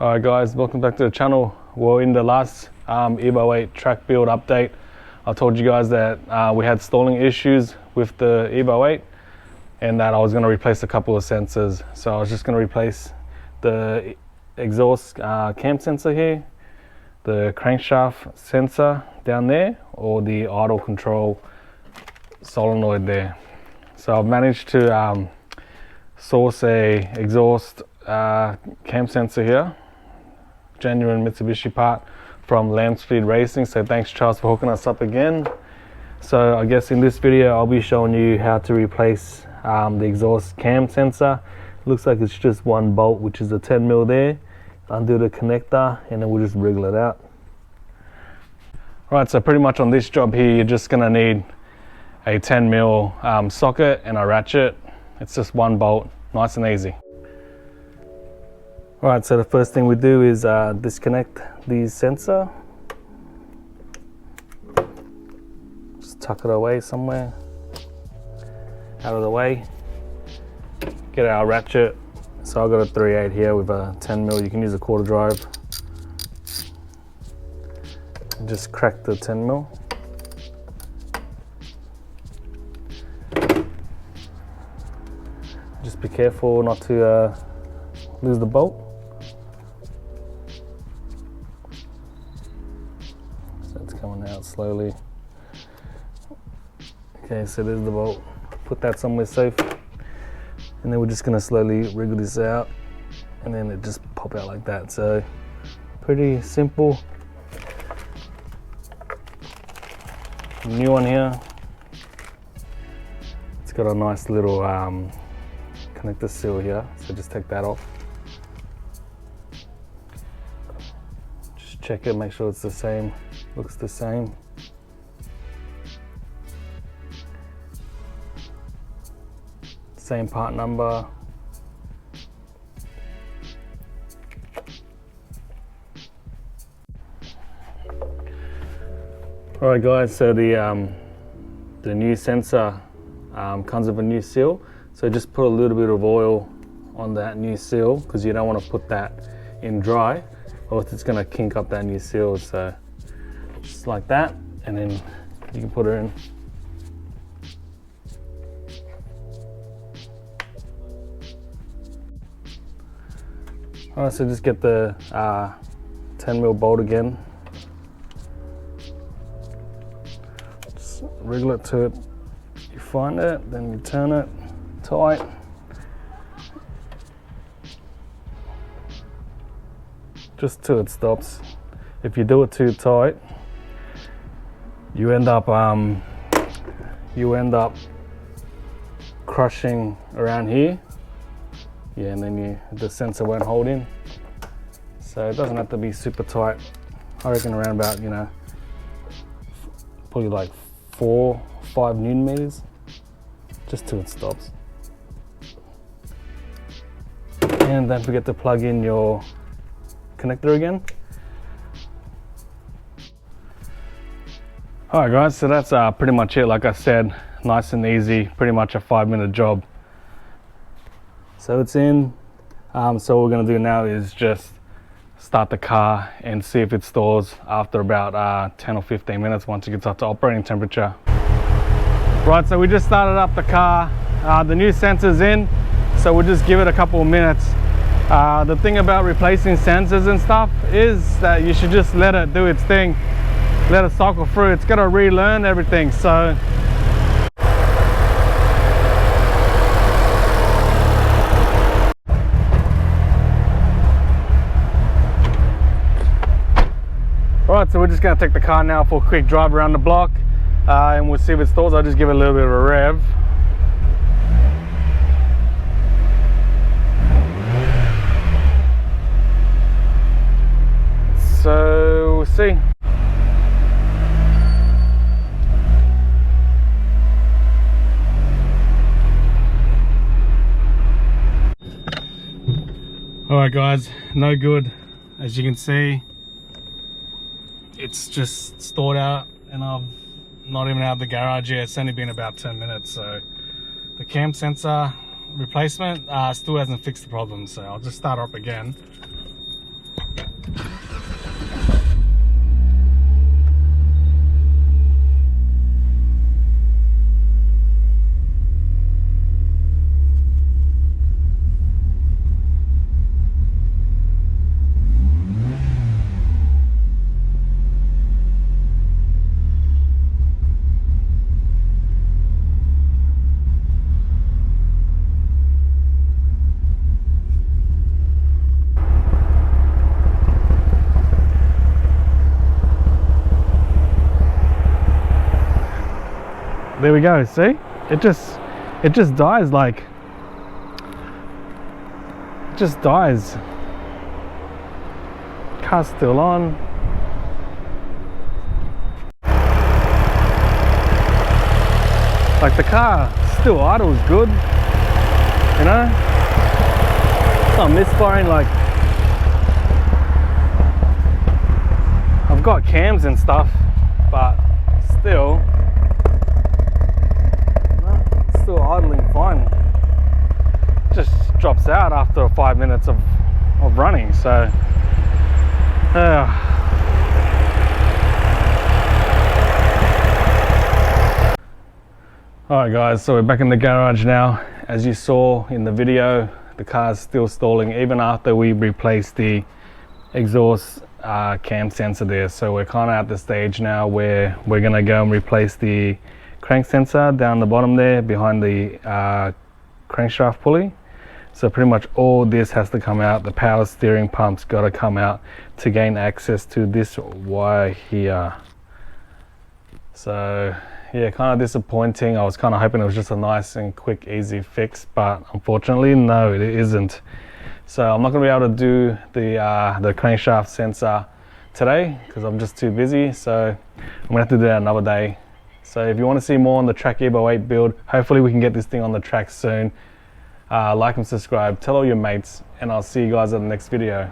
Alright guys, welcome back to the channel. Well, in the last Evo 8 track build update, I told you guys that we had stalling issues with the Evo 8 and that I was going to replace a couple of sensors. So I was just going to replace the exhaust cam sensor here, the crankshaft sensor down there, or the idle control solenoid there. So I've managed to source a exhaust cam sensor here, genuine Mitsubishi part from Lambspeed Racing. So thanks Charles for hooking us up again. So I guess in this video I'll be showing you how to replace the exhaust cam sensor. It looks like it's just one bolt, which is a 10mm there. Undo the connector and then we'll just wriggle it out. Right, so pretty much on this job here you're just gonna need a 10mm socket and a ratchet. It's just one bolt, nice and easy. Alright, so the first thing we do is disconnect the sensor. Just tuck it away somewhere, out of the way. Get our ratchet. So I've got a 3/8 here with a 10mm. You can use a quarter drive. Just crack the 10mm. Just be careful not to lose the bolt. So it's coming out slowly. Okay, so there's the bolt. Put that somewhere safe. And then we're just gonna slowly wriggle this out and then it just pop out like that. So pretty simple. New one here. It's got a nice little connector seal here, so just take that off. Just check it, make sure it's the same, looks the same. Same part number. Alright guys, so the new sensor comes with a new seal. So just put a little bit of oil on that new seal because you don't want to put that in dry or it's going to kink up that new seal. So just like that, and then you can put it in. Alright, so just get the 10mm bolt again. Just wriggle it to it. You find it, then you turn it tight. Just till it stops. If you do it too tight, you end up crushing around here. Yeah, and then the sensor won't hold in. So it doesn't have to be super tight. I reckon around about, probably like 4-5 Newton meters, just till it stops. And don't forget to plug in your connector again. Alright guys, so that's pretty much it. Like I said, nice and easy, pretty much a 5-minute job. So it's in. So what we're going to do now is just start the car and see if it stalls after about 10 or 15 minutes once it gets up to operating temperature. Right, so we just started up the car. The new sensor's in, so we'll just give it a couple of minutes. The thing about replacing sensors and stuff is that you should just let it do its thing. Let it cycle through. It's got to relearn everything. So Alright, so we're just going to take the car now for a quick drive around the block and we'll see if it stalls. I'll just give it a little bit of a rev. So we'll see. Alright guys, no good. As you can see, it's just stored out and I've not even out of the garage yet. It's only been about 10 minutes. So the cam sensor replacement still hasn't fixed the problem. So I'll just start up again. there we go. See, it just dies, like it just dies. Car's still on. Like the car still idles good, you know. It's not misfiring. Like I've got cams and stuff, but still idling fine. Just drops out after 5 minutes of running. So alright guys, so we're back in the garage now. As you saw in the video, the car's still stalling even after we replaced the exhaust cam sensor there. So we're kind of at the stage now where we're gonna go and replace the crank sensor down the bottom there behind the crankshaft pulley. So pretty much all this has to come out. The power steering pump's got to come out to gain access to this wire here. So yeah, kind of disappointing. I was kind of hoping it was just a nice and quick easy fix, but unfortunately no, it isn't. So I'm not going to be able to do the crankshaft sensor today because I'm just too busy. So I'm going to have to do that another day. So if you want to see more on the Track Evo 8 build, hopefully we can get this thing on the track soon. Like and subscribe, tell all your mates, and I'll see you guys in the next video.